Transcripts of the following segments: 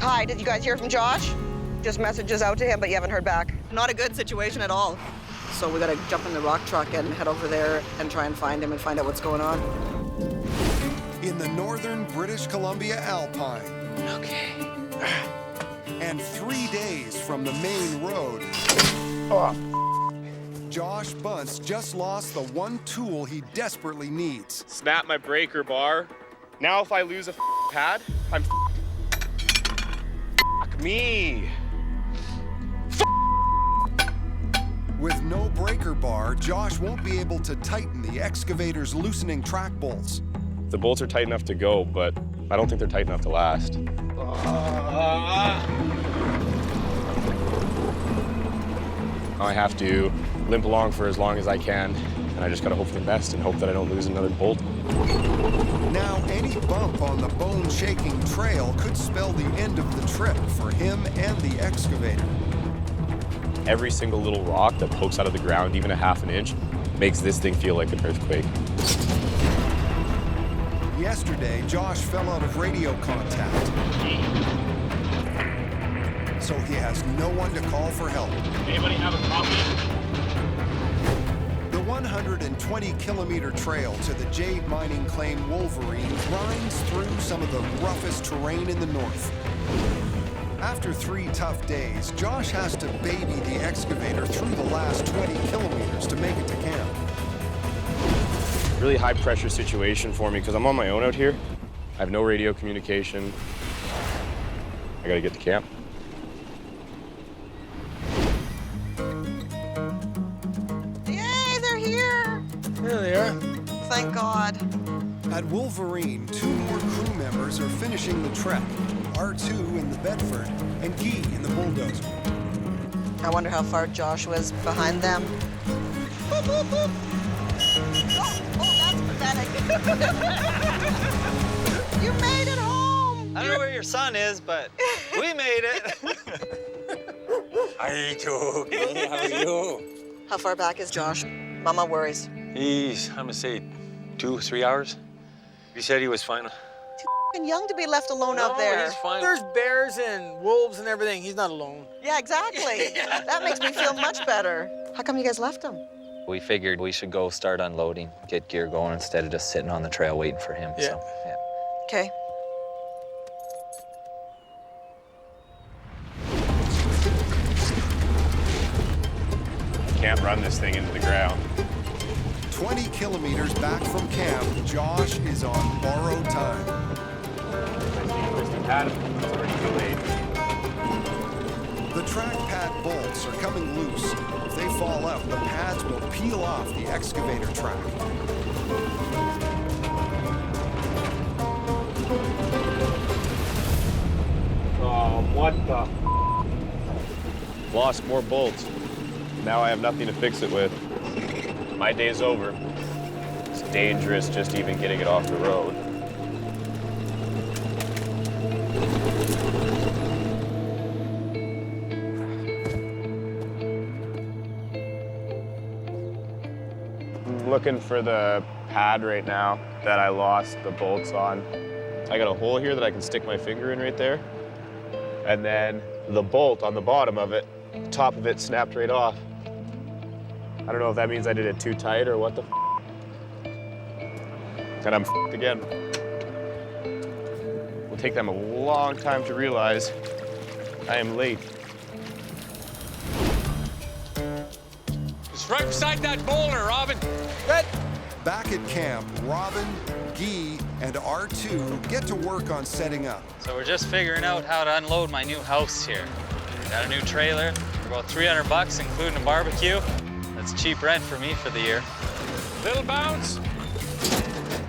Hi, did you guys hear from Josh? Just messages out to him, but you haven't heard back. Not a good situation at all. So we gotta jump in the rock truck and head over there and try and find him and find out what's going on. In the northern British Columbia Alpine. Okay. And 3 days from the main road. Josh Bunce just lost the one tool he desperately needs. Snap my breaker bar. Now if I lose a pad, I'm fuck me. With no breaker bar, Josh won't be able to tighten the excavator's loosening track bolts. The bolts are tight enough to go, but I don't think they're tight enough to last. I have to limp along for as long as I can, and I just gotta hope for the best and hope that I don't lose another bolt. Now, any bump on the bone-shaking trail could spell the end of the trip for him and the excavator. Every single little rock that pokes out of the ground, even a ½ an inch, makes this thing feel like an earthquake. Yesterday, Josh fell out of radio contact. So he has no one to call for help. Anybody have a copy? The 120-kilometer trail to the jade mining claim Wolverine grinds through some of the roughest terrain in the north. After 3 tough days, Josh has to baby the excavator through the last 20 kilometers to make it to camp. Really high pressure situation for me because I'm on my own out here. I have no radio communication. I gotta get to camp. Yay, they're here! There they are. Thank God. At Wolverine, 2 more crew members are finishing the trek. R2 in the Bedford and Guy in the bulldozer. I wonder how far Josh was behind them. Boop, boop, boop. Oh, that's pathetic. You made it home! I don't know where your son is, but we made it. Hi, Joe. Hey, how are you? How far back is Josh? Mama worries. He's, I'm gonna say 2, 3 hours. He said he was fine. Too young to be left alone out there. He's fine. There's bears and wolves and everything. He's not alone. Yeah, exactly. That makes me feel much better. How come you guys left him? We figured we should go start unloading, get gear going instead of just sitting on the trail waiting for him. Yeah. So, yeah. Okay. Can't run this thing into the ground. 20 kilometers back from camp, Josh is on borrowed time. The track pad bolts are coming loose. If they fall out, the pads will peel off the excavator track. Oh, what the? Lost more bolts. Now I have nothing to fix it with. My day's over. It's dangerous just even getting it off the road. I'm looking for the pad right now that I lost the bolts on. I got a hole here that I can stick my finger in right there. And then the bolt on the bottom of it, the top of it snapped right off. I don't know if that means I did it too tight or what the and I'm again. It'll take them a long time to realize I am late. It's right beside that boulder, Robin. Good. Back at camp, Robin, Guy, and R2 get to work on setting up. So we're just figuring out how to unload my new house here. Got a new trailer for about $300, including a barbecue. That's cheap rent for me for the year. Little bounce.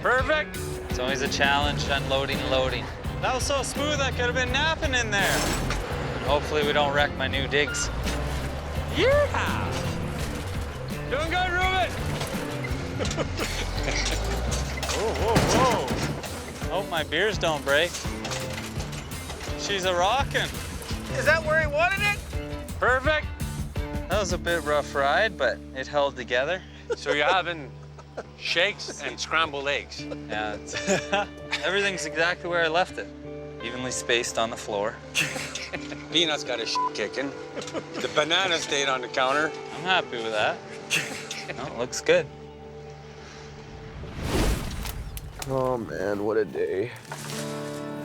Perfect. It's always a challenge, unloading and loading. That was so smooth I could have been napping in there. Hopefully we don't wreck my new digs. Yeah. Doing good, Ruben. Whoa, whoa, whoa. Hope my beers don't break. She's a rockin'. Is that where he wanted it? Perfect. That was a bit rough ride, but it held together. So you're having shakes and scrambled eggs. Yeah, everything's exactly where I left it. evenly spaced on the floor. Peanut's got his kicking. The banana stayed on the counter. I'm happy with that. No, it looks good. Oh man, what a day.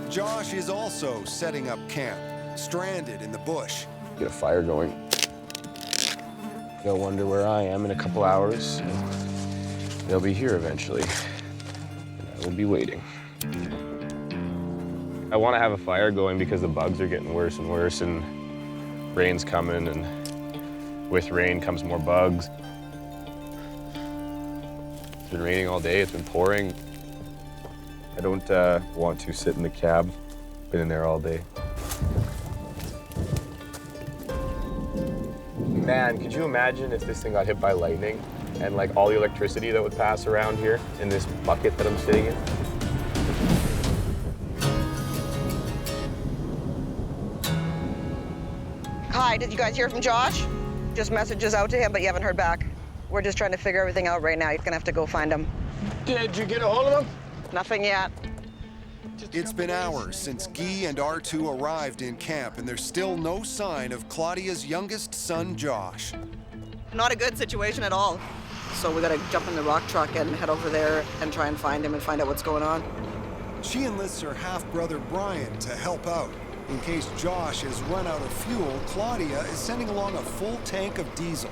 Josh is also setting up camp, stranded in the bush. Get a fire going. They'll wonder where I am in a couple hours. They'll be here eventually. And I will be waiting. I want to have a fire going because the bugs are getting worse and worse, and rain's coming, and with rain comes more bugs. It's been raining all day, it's been pouring. I don't want to sit in the cab. Been in there all day. Man, could you imagine if this thing got hit by lightning and like all the electricity that would pass around here in this bucket that I'm sitting in? Hi, did you guys hear from Josh? Just messages out to him, but you haven't heard back. We're just trying to figure everything out right now. You're gonna have to go find him. Did you get a hold of him? Nothing yet. It's been hours since Guy and R2 arrived in camp, and there's still no sign of Claudia's youngest son, Josh. Not a good situation at all. So we gotta jump in the rock truck and head over there and try and find him and find out what's going on. She enlists her half-brother Brian to help out. In case Josh has run out of fuel, Claudia is sending along a full tank of diesel.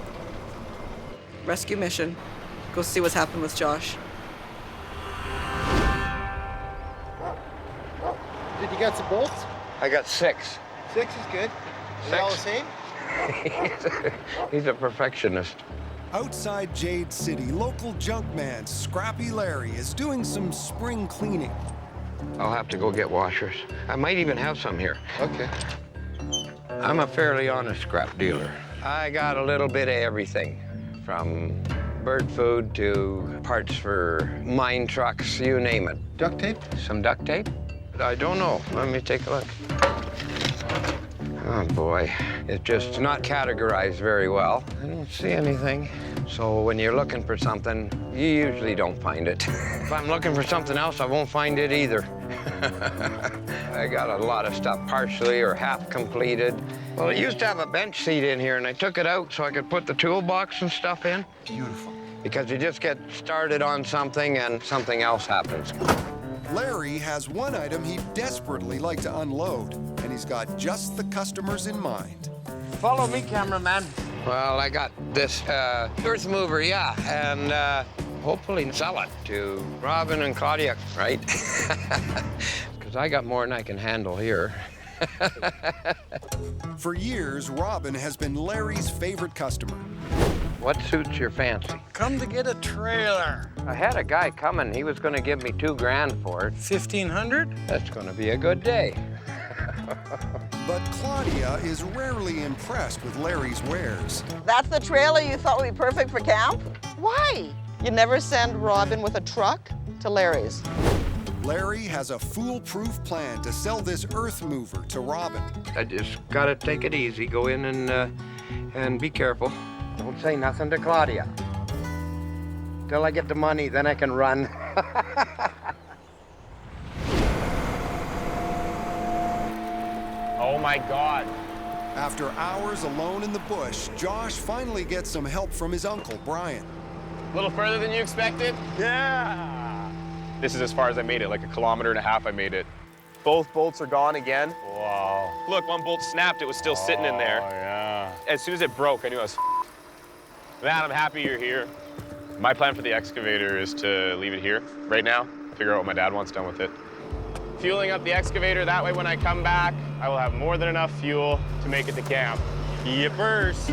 Rescue mission. Go see what's happened with Josh. Did you get some bolts? I got 6. 6 is good. Is they all the same? He's a perfectionist. Outside Jade City, local junkman Scrappy Larry is doing some spring cleaning. I'll have to go get washers. I might even have some here. Okay. I'm a fairly honest scrap dealer. I got a little bit of everything, from bird food to parts for mine trucks, you name it. Duct tape? Some duct tape? I don't know. Let me take a look. Oh, boy. It's just not categorized very well. I don't see anything. So when you're looking for something, you usually don't find it. If I'm looking for something else, I won't find it either. I got a lot of stuff partially or half completed. Well, it used to have a bench seat in here, and I took it out so I could put the toolbox and stuff in. Beautiful. Because you just get started on something and something else happens. Larry has one item he'd desperately like to unload, and he's got just the customers in mind. Follow me, cameraman. Well, I got this earth mover, yeah, and hopefully sell it to Robin and Claudia, right? Because I got more than I can handle here. For years, Robin has been Larry's favorite customer. What suits your fancy? Come to get a trailer. I had a guy coming. He was going to give me $2 grand for it. 1,500? That's going to be a good day. But Claudia is rarely impressed with Larry's wares. That's the trailer you thought would be perfect for camp? Why? You never send Robin with a truck to Larry's. Larry has a foolproof plan to sell this earth mover to Robin. I just got to take it easy. Go in and be careful. Don't say nothing to Claudia. Till I get the money, then I can run. Oh my God. After hours alone in the bush, Josh finally gets some help from his uncle, Brian. A little further than you expected? Yeah. This is as far as I made it, like 1.5 kilometers I made it. Both bolts are gone again. Wow. Look, one bolt snapped, it was still sitting in there. Oh, yeah. As soon as it broke, I knew I was Man, I'm happy you're here. My plan for the excavator is to leave it here right now, figure out what my dad wants done with it. Fueling up the excavator, that way when I come back, I will have more than enough fuel to make it to camp. Yippers.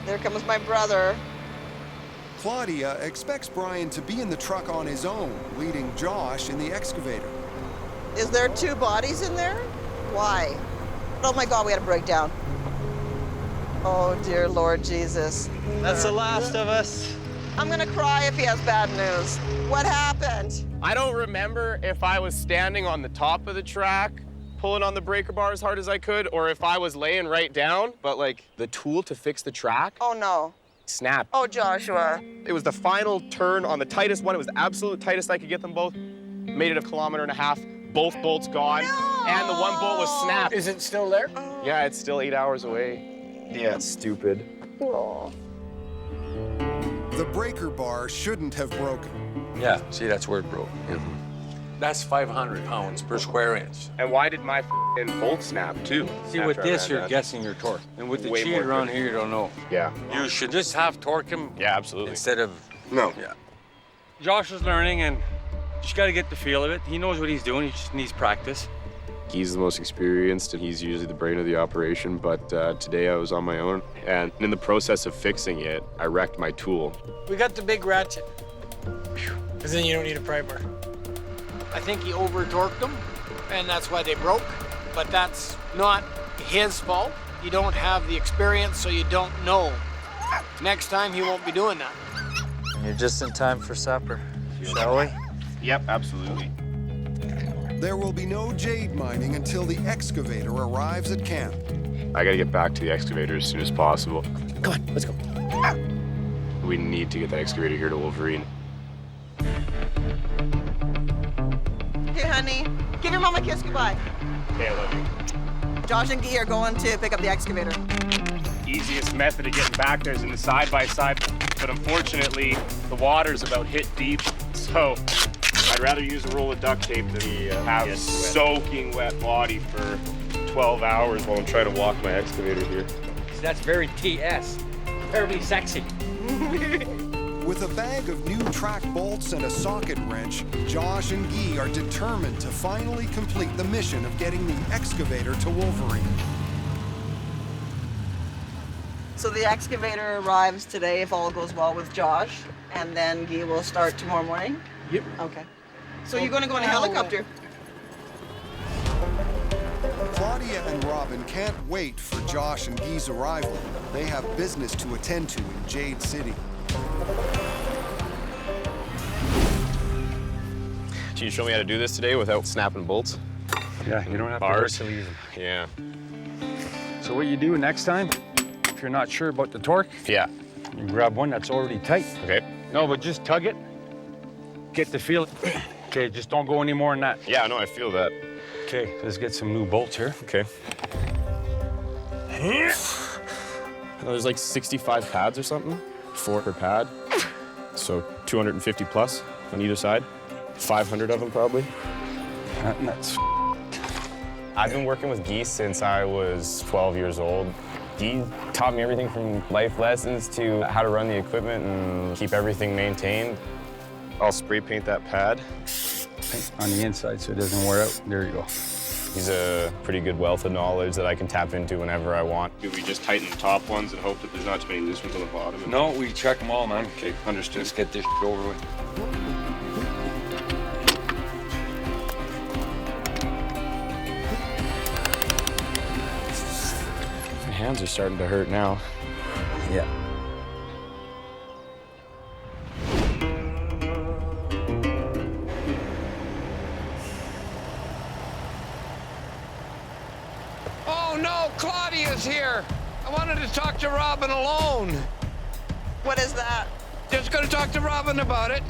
There comes my brother. Claudia expects Brian to be in the truck on his own, leading Josh in the excavator. Is there 2 bodies in there? Why? Oh my God, we had a breakdown. Oh dear Lord Jesus. That's the last of us. I'm gonna cry if he has bad news. What happened? I don't remember if I was standing on the top of the track pulling on the breaker bar as hard as I could, or if I was laying right down, but like the tool to fix the track Oh, no. snapped. Oh, Joshua. It was the final turn on the tightest one. It was the absolute tightest I could get them both. Made it a 1.5 kilometers. Both bolts gone, and the one bolt was snapped. Is it still there? Yeah, it's still 8 hours away. Yeah, it's stupid. The breaker bar shouldn't have broken. Yeah, see, that's where it broke. That's 500 pounds per square inch. And why did my f***ing bolt snap, too? See, with this, you're guessing your torque. And with the Way cheat more around good. here, you don't know. Yeah. You should just have torque him Yeah, absolutely. instead of... No. Yeah. Josh is learning, and just got to get the feel of it. He knows what he's doing. He just needs practice. He's the most experienced, and he's usually the brain of the operation, but today I was on my own. And in the process of fixing it, I wrecked my tool. We got the big ratchet. Because then you don't need a pry bar. I think he over-torqued them, and that's why they broke. But that's not his fault. You don't have the experience, so you don't know. Next time, he won't be doing that. You're just in time for supper, shall we? Yep, absolutely. There will be no jade mining until the excavator arrives at camp. I gotta get back to the excavator as soon as possible. Come on, let's go. We need to get the excavator here to Wolverine. Hey, honey. Give your mom a kiss goodbye. Hey, I love you. Josh and Guy are going to pick up the excavator. Easiest method of getting back there is in the side-by-side, but unfortunately, the water's about hip deep, so I'd rather use a roll of duct tape than have a soaking wet body for 12 hours while I'm trying to walk my excavator here. That's very TS. Terribly sexy. With a bag of new track bolts and a socket wrench, Josh and Guy are determined to finally complete the mission of getting the excavator to Wolverine. So the excavator arrives today, if all goes well with Josh, and then Guy will start tomorrow morning? Yep. Okay. So you're going to go in a helicopter? Claudia and Robin can't wait for Josh and Guy's arrival. They have business to attend to in Jade City. Can you show me how to do this today without snapping bolts? Yeah, you don't have Bars? to leave them. Yeah. So what you do next time, if you're not sure about the torque, Yeah. you grab one that's already tight. Okay. No, but just tug it. Get the feel. Okay, just don't go any more than that. Yeah, no, I feel that. Okay, let's get some new bolts here. Okay. There's like 65 pads or something, 4 per pad. So 250 plus on either side. 500 of them probably. That's I've been working with Guy since I was 12 years old. Guy taught me everything from life lessons to how to run the equipment and keep everything maintained. I'll spray paint that pad. on the inside so it doesn't wear out. There you go. He's a pretty good wealth of knowledge that I can tap into whenever I want. Do we just tighten the top ones and hope that there's not too many loose ones on the bottom? No, we check them all, man. Okay, understood. Let's get this over with. My hands are starting to hurt now. Yeah. Oh no, Claudia's here. I wanted to talk to Robin alone. What is that? Just gonna talk to Robin about it.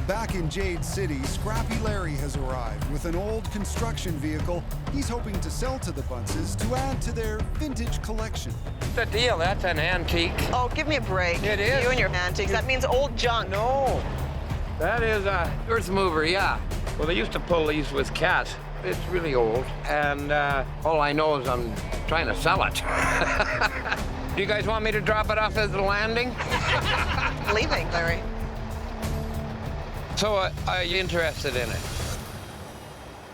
Back in Jade City, Scrappy Larry has arrived with an old construction vehicle he's hoping to sell to the Bunces to add to their vintage collection. What's the deal? That's an antique. Oh, give me a break. It is. You and your antiques. That means old junk. No. That is a earth mover, yeah. Well, they used to pull these with cats. It's really old, and all I know is I'm trying to sell it. Do you guys want me to drop it off at the landing? Leaving, Larry. So, are you interested in it?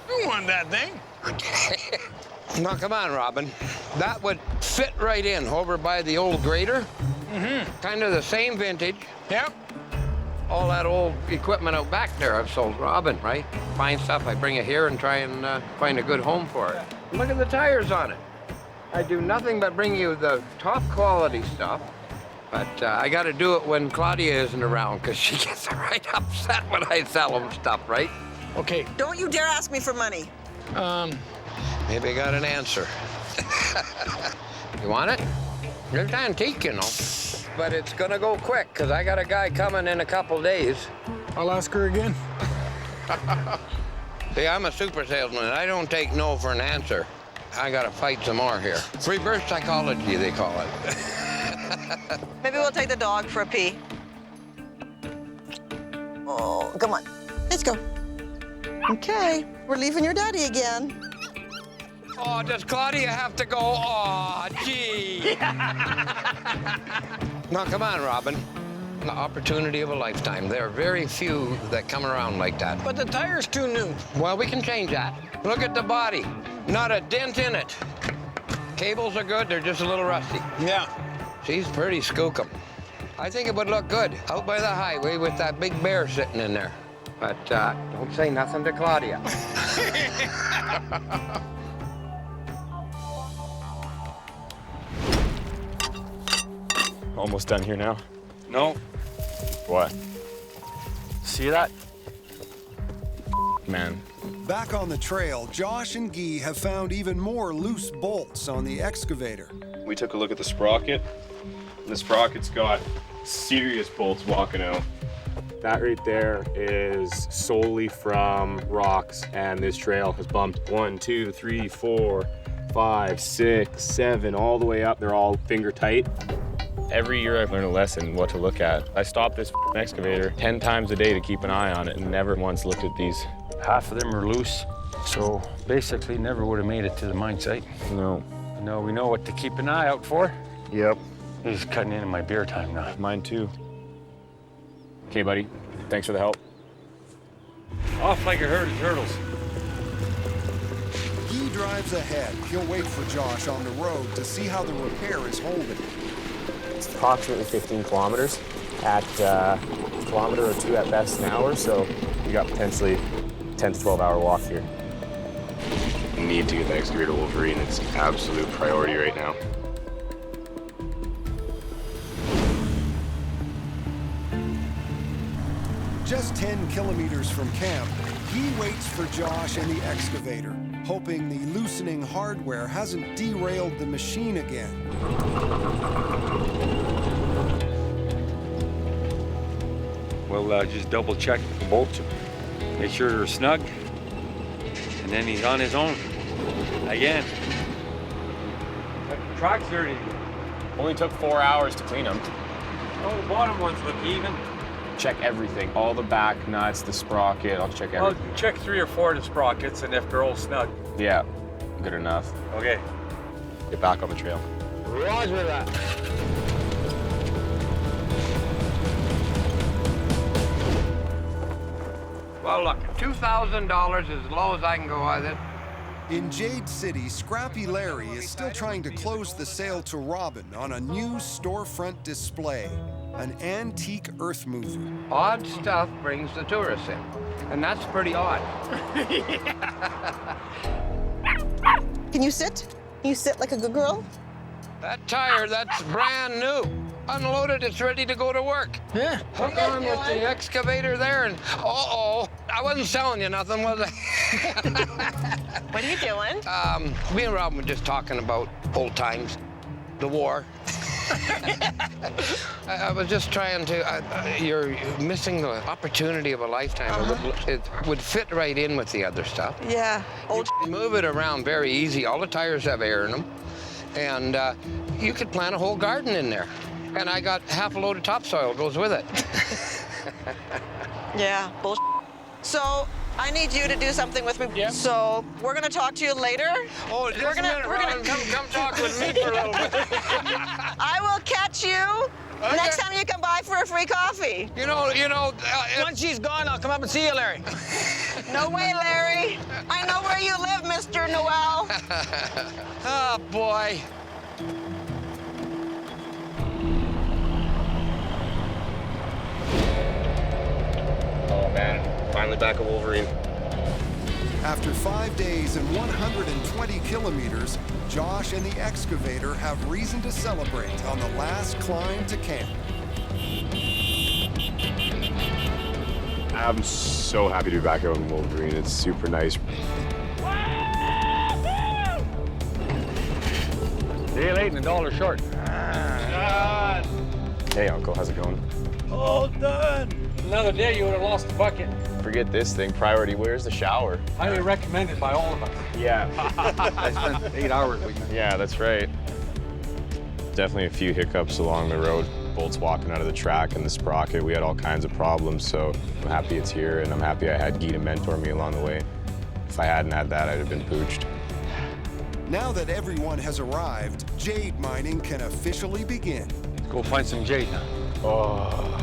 You want that thing? Now, come on, Robin. That would fit right in over by the old grader. Mm-hmm. Kind of the same vintage. Yep. All that old equipment out back there I've sold Robin, right? Fine stuff, I bring it here and try and find a good home for it. Look at the tires on it. I do nothing but bring you the top quality stuff, but I gotta do it when Claudia isn't around, because she gets right upset when I sell them stuff, right? Okay. Don't you dare ask me for money. Maybe I got an answer. You want it? It's antique, you know. But it's gonna go quick, because I got a guy coming in a couple days. I'll ask her again. See, I'm a super salesman. I don't take no for an answer. I gotta fight some more here. Reverse psychology, they call it. Maybe we'll take the dog for a pee. Oh, come on. Let's go. Okay, we're leaving your daddy again. Oh, does Claudia have to go? Oh, gee. Now, come on, Robin. The opportunity of a lifetime. There are very few that come around like that. But the tire's too new. Well, we can change that. Look at the body. Not a dent in it. Cables are good, they're just a little rusty. Yeah. She's pretty skookum. I think it would look good out by the highway with that big bear sitting in there. But don't say nothing to Claudia. Almost done here now. No. What? See that? Man. Back on the trail, Josh and Guy have found even more loose bolts on the excavator. We took a look at the sprocket. And the sprocket's got serious bolts walking out. That right there is solely from rocks, and this trail has bumped 1, 2, 3, 4, 5, 6, 7, all the way up. They're all finger tight. Every year I've learned a lesson what to look at. I stopped this excavator 10 times a day to keep an eye on it and never once looked at these. Half of them are loose, so basically never would have made it to the mine site. No. No, we know what to keep an eye out for. Yep. This is cutting into my beer time now. Mine too. Okay, buddy. Thanks for the help. Off like a herd of turtles. He drives ahead. He'll wait for Josh on the road to see how the repair is holding. It's approximately 15 kilometers at a kilometer or two at best an hour, so you got potentially 10 to 12 hour walk here. Need to get the excavator to Wolverine. It's an absolute priority right now. Just 10 kilometers from camp, he waits for Josh and the excavator, hoping the loosening hardware hasn't derailed the machine again. We'll just double check the bolts, make sure they're snug, and then he's on his own again. The track's dirty. Only took 4 hours to clean them. Oh, the bottom ones look even. Check everything, all the back nuts, the sprocket, I'll check everything. I'll check 3 or 4 of the sprockets, and if they're all snug. Yeah, good enough. Okay. Get back on the trail. Roger that. Well, look, $2,000 is as low as I can go with it. In Jade City, Scrappy Larry is still trying to close the sale to Robin on a new storefront display, an antique earth mover. Odd stuff brings the tourists in, and that's pretty odd. Can you sit? Can you sit like a good girl? That tire, that's brand new. Unloaded, it's ready to go to work. Yeah. Hook on with the excavator there and, uh-oh, I wasn't selling you nothing, was I? What are you doing? Me and Robin were just talking about old times, the war. I was just trying to, you're missing the opportunity of a lifetime. It would fit right in with the other stuff. Yeah. Old. You move it around very easy. All the tires have air in them. And you could plant a whole garden in there. And I got half a load of topsoil goes with it. Yeah. Bullshit. So I need you to do something with me. Yeah. So we're gonna talk to you later. Oh, We're gonna come talk with me for a little bit. I will catch you next time you come by for a free coffee. You know. Once she's gone, I'll come up and see you, Larry. No way, Larry. I know where you live, Mr. Noel. Oh, boy. Oh man, finally back at Wolverine. After 5 days and 120 kilometers, Josh and the excavator have reason to celebrate on the last climb to camp. I'm so happy to be back out in Wolverine. It's super nice. Day late and $1 short. Hey, Uncle, how's it going? All done. Another day you would have lost the bucket. Forget this thing. Priority, where's the shower? Highly recommended by all of us. Yeah. I spent 8 hours with you. Yeah, that's right. Definitely a few hiccups along the road. Bolts walking out of the track and the sprocket. We had all kinds of problems, so I'm happy it's here, and I'm happy I had Guy to mentor me along the way. If I hadn't had that, I'd have been pooched. Now that everyone has arrived, jade mining can officially begin. Let's go find some jade now. Oh.